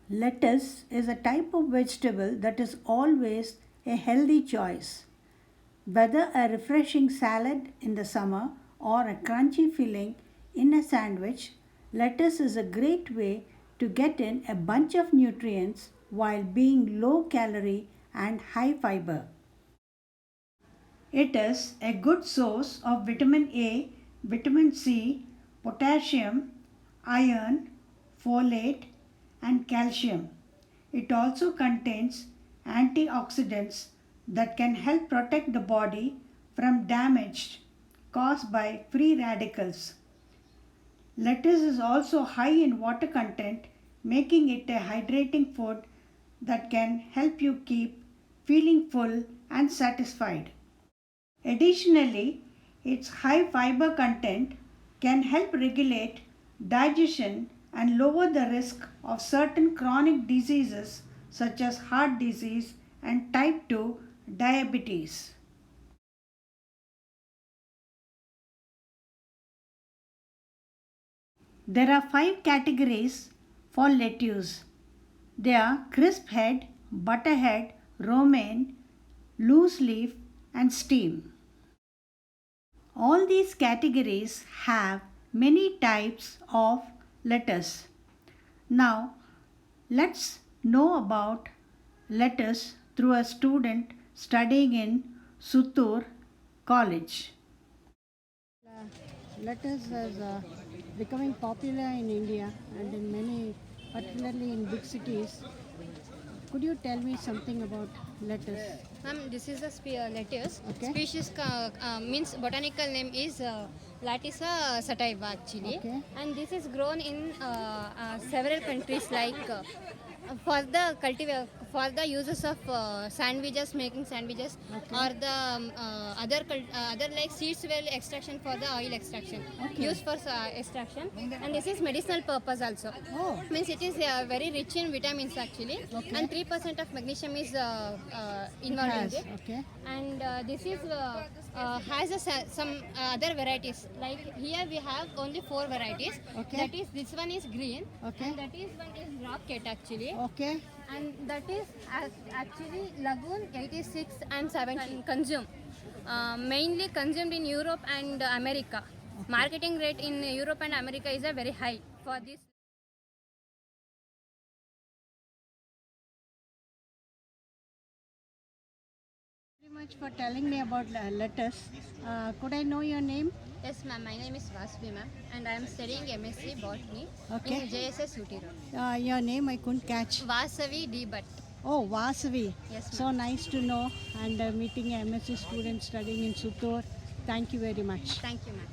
Lettuce is a type of vegetable that is always a healthy choice. Whether a refreshing salad in the summer or a crunchy filling in a sandwich, lettuce is a great way to get in a bunch of nutrients while being low calorie and high fiber. It is a good source of vitamin A, vitamin C, potassium, iron, folate, and calcium. It also contains antioxidants that can help protect the body from damage caused by free radicals. Lettuce is also high in water content, making it a hydrating food that can help you keep feeling full and satisfied. Additionally, its high fiber content can help regulate digestion and lower the risk of certain chronic diseases such as heart disease and type 2 diabetes. There are 5 categories for lettuce. They are crisp head, butterhead, romaine, loose leaf, and stem. All these categories have many types of lettuce. Now, let's know about lettuce through a student studying in Suttur College. Lettuce is becoming popular in India and in many, particularly in big cities. Could you tell me something about lettuce? This is a lettuce. Okay. Species means botanical name is Latissa sativa actually. Okay. And this is grown in several countries like for the uses of sandwiches, making sandwiches, Okay. or the other like seeds well extraction for the oil extraction, Okay. used for extraction, and this is medicinal purpose also. Oh. Means it is very rich in vitamins actually, Okay. and 3% of magnesium is involved in it. Okay. And this is has some other varieties. Like here we have only 4 varieties. Okay. That is, this one is green. Okay. And that is one is rocket actually. Okay. And that is actually lagoon 86 and 17 consume. Mainly consumed in Europe and America. Okay. Marketing rate in Europe and America is a very high for this. Very much for telling me about lettuce. Could I know your name? Yes, ma'am. My name is Vasvi, ma'am, and I am studying MSc Botany Okay. in JSS UT Road. Your name I couldn't catch. Vasavi D. Bhatt. Oh, Vasavi. Yes, ma'am. So nice to know, and meeting a MSc student studying in Suttur. Thank you very much. Thank you, ma'am.